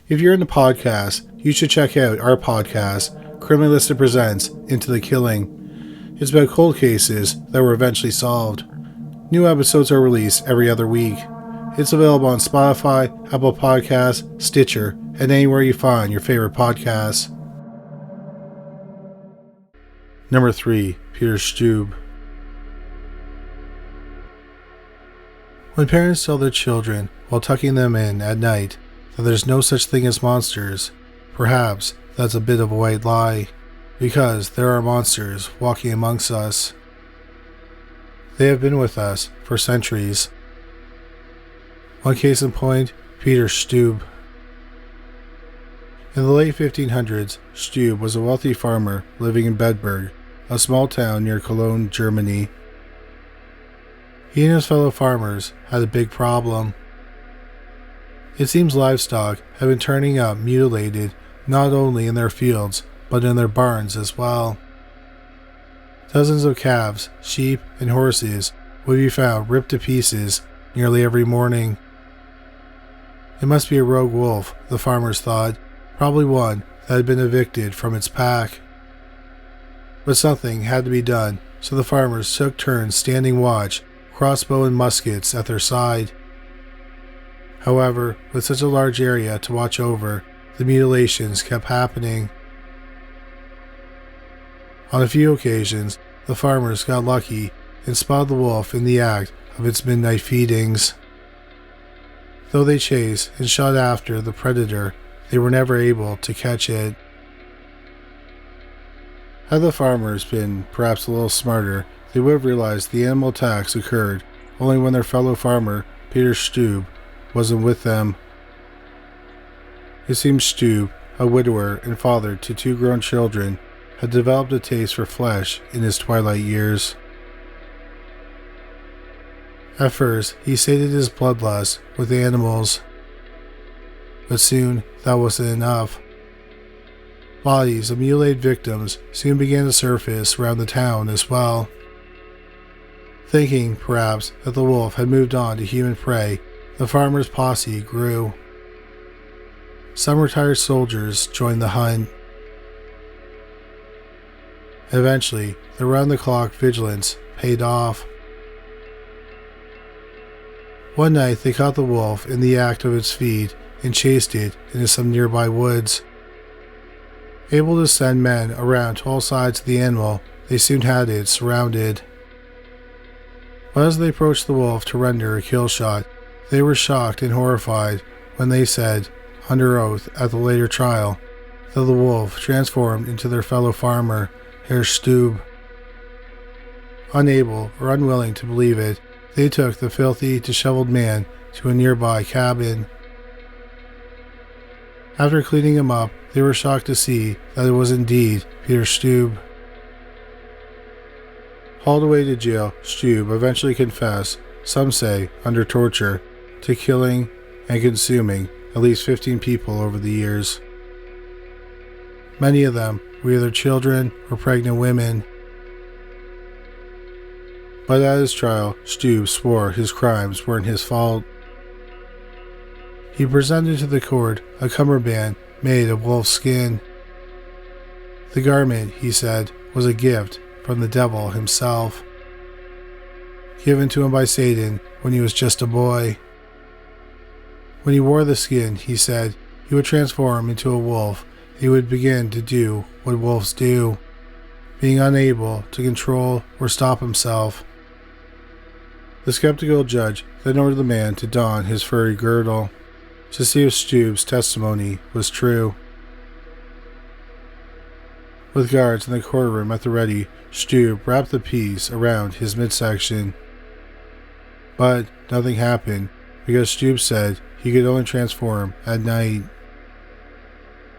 If you're into podcasts, you should check out our podcast, Criminalistic Presents Into the Killing. It's about cold cases that were eventually solved. New episodes are released every other week. It's available on Spotify, Apple Podcasts, Stitcher, and anywhere you find your favorite podcasts. Number 3. Peter Stubbe. When parents tell their children while tucking them in at night that there's no such thing as monsters, perhaps that's a bit of a white lie, because there are monsters walking amongst us. They have been with us for centuries. One case in point, Peter Stubbe. In the late 1500s, Stubbe was a wealthy farmer living in Bedburg, a small town near Cologne, Germany. He and his fellow farmers had a big problem. It seems livestock had been turning up mutilated not only in their fields, but in their barns as well. Dozens of calves, sheep, and horses would be found ripped to pieces nearly every morning. It must be a rogue wolf, the farmers thought, probably one that had been evicted from its pack. But something had to be done, so the farmers took turns standing watch, crossbow and muskets at their side. However, with such a large area to watch over, the mutilations kept happening. On a few occasions, the farmers got lucky and spotted the wolf in the act of its midnight feedings. Though they chased and shot after the predator, they were never able to catch it. Had the farmers been perhaps a little smarter, they would have realized the animal attacks occurred only when their fellow farmer, Peter Stubbe, wasn't with them. It seems Stubbe, a widower and father to 2 grown children, had developed a taste for flesh in his twilight years. At first, he sated his bloodlust with animals, but soon that wasn't enough. Bodies of mutilated victims soon began to surface around the town as well. Thinking, perhaps, that the wolf had moved on to human prey, the farmer's posse grew. Some retired soldiers joined the hunt. Eventually, the round-the-clock vigilance paid off. One night they caught the wolf in the act of its feed and chased it into some nearby woods. Able to send men around to all sides of the animal, they soon had it surrounded. But as they approached the wolf to render a kill shot, they were shocked and horrified when they said, under oath at the later trial, that the wolf transformed into their fellow farmer, Herr Stubbe. Unable or unwilling to believe it, they took the filthy, disheveled man to a nearby cabin. After cleaning him up, they were shocked to see that it was indeed Peter Stubbe. Hauled away to jail, Stubbe eventually confessed, some say under torture, to killing and consuming at least 15 people over the years. Many of them were either children or pregnant women. But at his trial, Stubbe swore his crimes weren't his fault. He presented to the court a cummerbund made of wolf skin. The garment, he said, was a gift from the devil himself, given to him by Satan when he was just a boy. When he wore the skin, he said, he would transform into a wolf. He would begin to do what wolves do, being unable to control or stop himself. The skeptical judge then ordered the man to don his furry girdle to see if Stubbe's testimony was true. With guards in the courtroom at the ready, Stubbe wrapped the piece around his midsection. But nothing happened because Stubbe said he could only transform at night.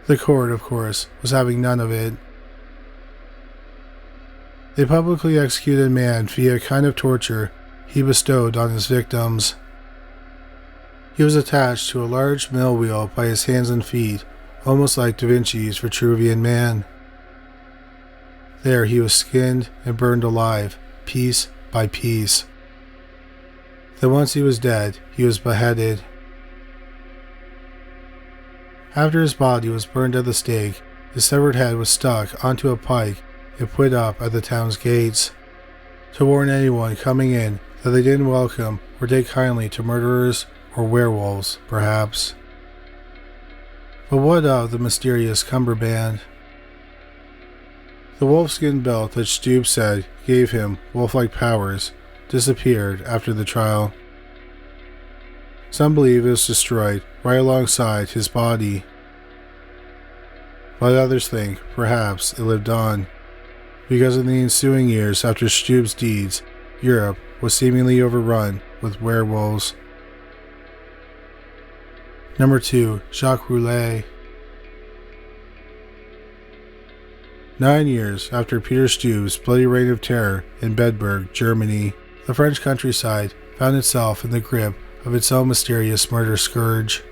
The court, of course, was having none of it. They publicly executed a man via a kind of torture he bestowed on his victims. He was attached to a large mill wheel by his hands and feet, almost like Da Vinci's Vitruvian Man. There he was skinned and burned alive, piece by piece. Then once he was dead, he was beheaded. After his body was burned at the stake, his severed head was stuck onto a pike and put up at the town's gates, to warn anyone coming in that they didn't welcome or take kindly to murderers or werewolves, perhaps. But what of the mysterious cummerbund? The wolfskin belt that Stubbe said gave him wolf-like powers disappeared after the trial. Some believe it was destroyed right alongside his body, but others think perhaps it lived on, because in the ensuing years after Stubbe's deeds, Europe was seemingly overrun with werewolves. Number 2. Jacques Roulet. 9 years after Peter Stubbe's bloody reign of terror in Bedburg, Germany, the French countryside found itself in the grip of its own mysterious murder scourge.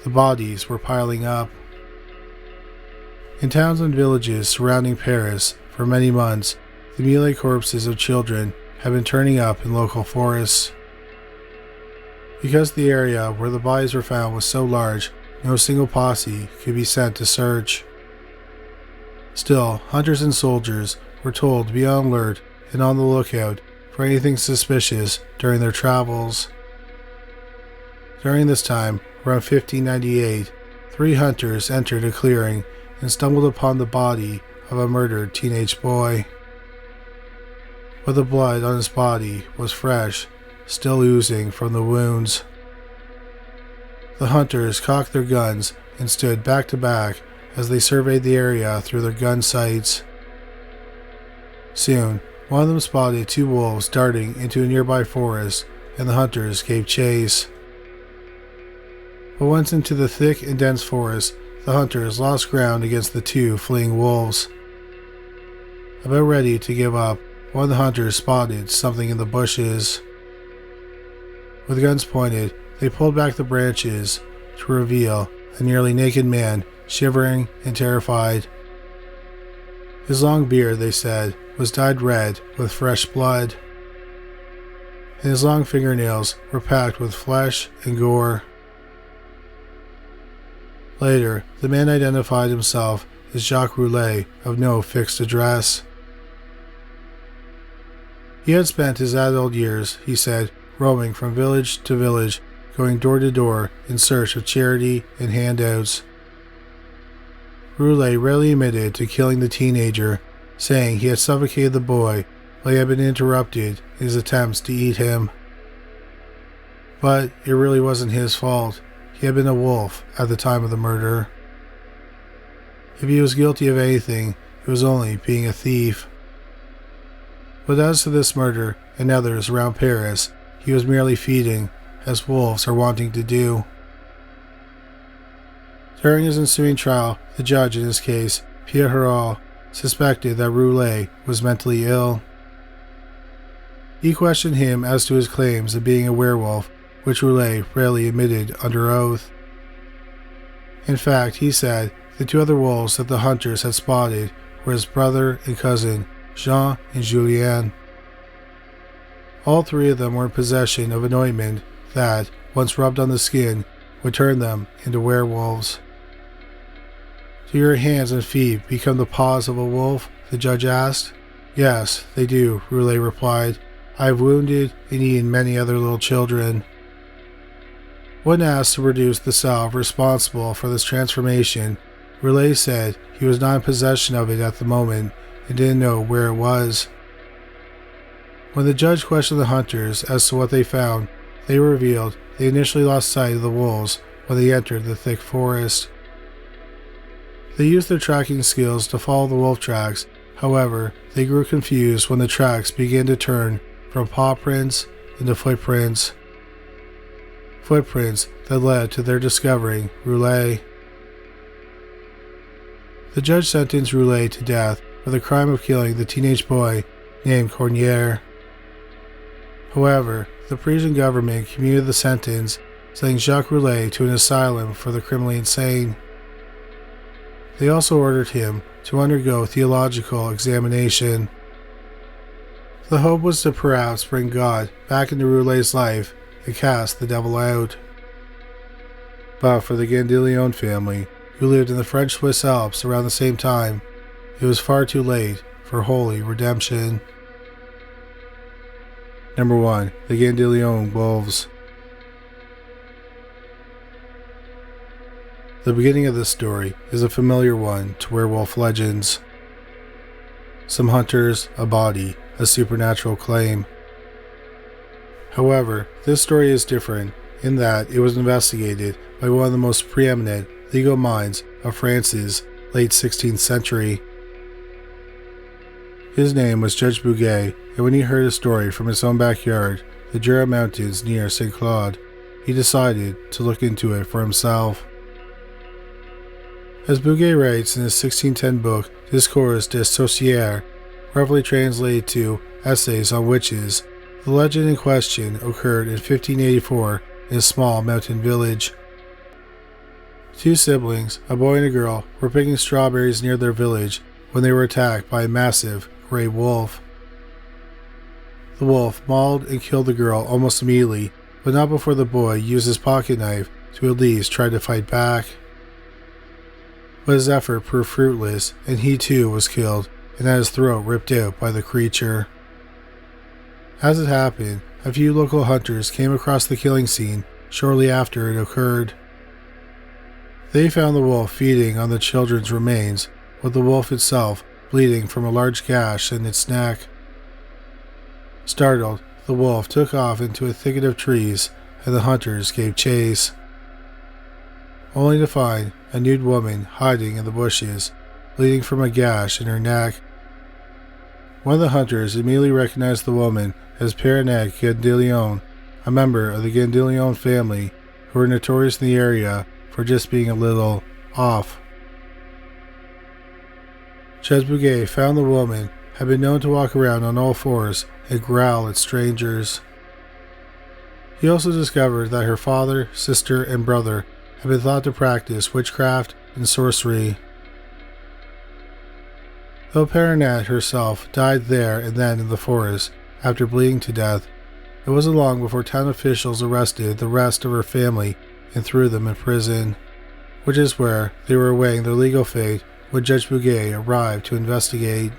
The bodies were piling up. In towns and villages surrounding Paris, for many months, the mutilated corpses of children had been turning up in local forests. Because the area where the bodies were found was so large, no single posse could be sent to search. Still, hunters and soldiers were told to be on alert and on the lookout for anything suspicious during their travels. During this time, around 1598, 3 hunters entered a clearing and stumbled upon the body of a murdered teenage boy. But the blood on his body was fresh, still oozing from the wounds. The hunters cocked their guns and stood back to back as they surveyed the area through their gun sights. Soon, one of them spotted 2 wolves darting into a nearby forest, and the hunters gave chase. But once into the thick and dense forest, the hunters lost ground against the 2 fleeing wolves. About ready to give up, one of the hunters spotted something in the bushes. With guns pointed, they pulled back the branches to reveal a nearly naked man, shivering and terrified. His long beard, they said, was dyed red with fresh blood, and his long fingernails were packed with flesh and gore. Later, the man identified himself as Jacques Roulet of no fixed address. He had spent his adult years, he said, roaming from village to village, going door to door in search of charity and handouts. Roulet rarely admitted to killing the teenager, saying he had suffocated the boy while he had been interrupted in his attempts to eat him. But it really wasn't his fault. He had been a wolf at the time of the murder. If he was guilty of anything, it was only being a thief. But as to this murder and others around Paris, he was merely feeding, as wolves are wanting to do. During his ensuing trial, the judge in his case, Pierre Harel, suspected that Roulet was mentally ill. He questioned him as to his claims of being a werewolf, which Roulet rarely admitted under oath. In fact, he said the 2 other wolves that the hunters had spotted were his brother and cousin, Jean and Julien. All 3 of them were in possession of an ointment that, once rubbed on the skin, would turn them into werewolves. Do your hands and feet become the paws of a wolf? The judge asked. Yes, they do, Roulet replied. I have wounded and eaten many other little children. When asked to produce the salve responsible for this transformation, Roulet said he was not in possession of it at the moment and didn't know where it was. When the judge questioned the hunters as to what they found, they revealed they initially lost sight of the wolves when they entered the thick forest. They used their tracking skills to follow the wolf tracks. However, they grew confused when the tracks began to turn from paw prints into footprints. Footprints that led to their discovering Roulet. The judge sentenced Roulet to death for the crime of killing the teenage boy named Cornier. However, the Parisian government commuted the sentence, sending Jacques Roulet to an asylum for the criminally insane. They also ordered him to undergo theological examination. The hope was to perhaps bring God back into Roulet's life and cast the devil out. But for the Gandillion family, who lived in the French Swiss Alps around the same time, it was far too late for holy redemption. Number 1. The Gandillion Wolves. The beginning of this story is a familiar one to werewolf legends. Some hunters, a body, a supernatural claim. However, this story is different in that it was investigated by one of the most preeminent legal minds of France's late 16th century. His name was Judge Bouguet, and when he heard a story from his own backyard, the Jura Mountains near St. Claude, he decided to look into it for himself. As Bouguet writes in his 1610 book Discours des Sorcières, roughly translated to Essays on Witches, the legend in question occurred in 1584 in a small mountain village. Two siblings, a boy and a girl, were picking strawberries near their village when they were attacked by a massive gray wolf. The wolf mauled and killed the girl almost immediately, but not before the boy used his pocket knife to at least try to fight back. But his effort proved fruitless, and he too was killed and had his throat ripped out by the creature. As it happened, a few local hunters came across the killing scene shortly after it occurred. They found the wolf feeding on the children's remains, with the wolf itself bleeding from a large gash in its neck. Startled, the wolf took off into a thicket of trees, and the hunters gave chase, only to find a nude woman hiding in the bushes, bleeding from a gash in her neck. One of the hunters immediately recognized the woman as Père Gandillion, a member of the Gandillion family who were notorious in the area for just being a little off. Judge Bouguet found the woman had been known to walk around on all fours and growl at strangers. He also discovered that her father, sister, and brother had been thought to practice witchcraft and sorcery. Though Père herself died there and then in the forest after bleeding to death, it wasn't long before town officials arrested the rest of her family and threw them in prison, which is where they were awaiting their legal fate when Judge Bouguet arrived to investigate.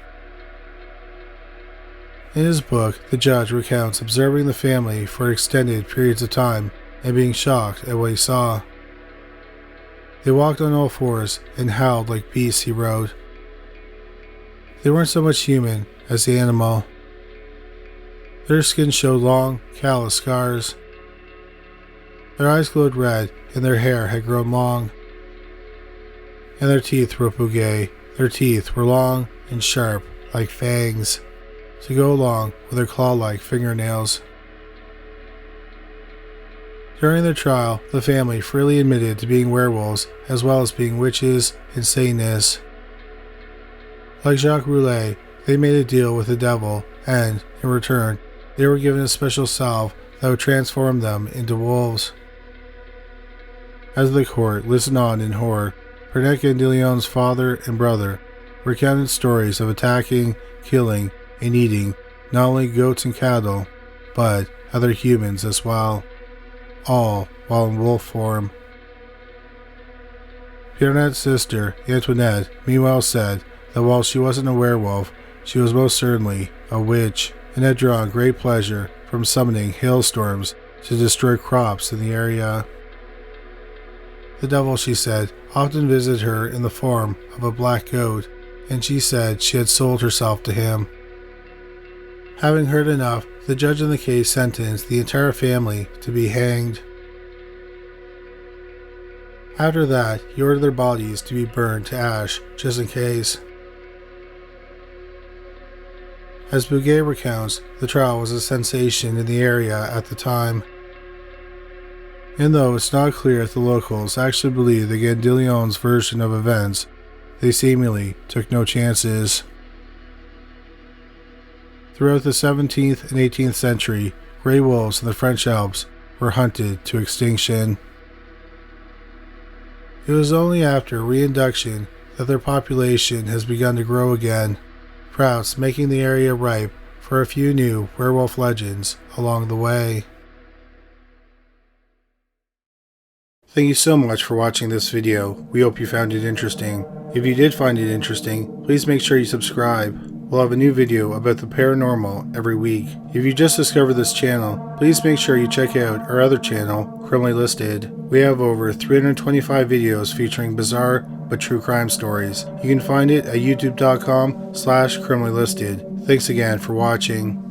In his book, the judge recounts observing the family for extended periods of time and being shocked at what he saw. They walked on all fours and howled like beasts, he wrote. They weren't so much human as the animal. Their skin showed long, callous scars. Their eyes glowed red and their hair had grown long. And their teeth, wrote Bouguet, their teeth were long and sharp like fangs, to go along with their claw-like fingernails. During their trial, the family freely admitted to being werewolves as well as being witches and Satanists. Like Jacques Roulet, they made a deal with the devil and, in return, they were given a special salve that would transform them into wolves. As the court listened on in horror, Père Gandillion's father and brother recounted stories of attacking, killing, and eating not only goats and cattle, but other humans as well, all while in wolf form. Père sister, Antoinette, meanwhile said that while she wasn't a werewolf, she was most certainly a witch, and had drawn great pleasure from summoning hailstorms to destroy crops in the area. The devil, she said, often visited her in the form of a black goat, and she said she had sold herself to him. Having heard enough, the judge in the case sentenced the entire family to be hanged. After that, he ordered their bodies to be burned to ash, just in case. As Bouguet recounts, the trial was a sensation in the area at the time. And though it's not clear if the locals actually believed the Gandillion's version of events, they seemingly took no chances. Throughout the 17th and 18th century, gray wolves in the French Alps were hunted to extinction. It was only after reinduction that their population has begun to grow again, perhaps making the area ripe for a few new werewolf legends along the way. Thank you so much for watching this video. We hope you found it interesting. If you did find it interesting, please make sure you subscribe. We'll have a new video about the paranormal every week. If you just discovered this channel, please make sure you check out our other channel, Criminally Listed. We have over 325 videos featuring bizarre but true crime stories. You can find it at youtube.com/criminallylisted. Thanks again for watching.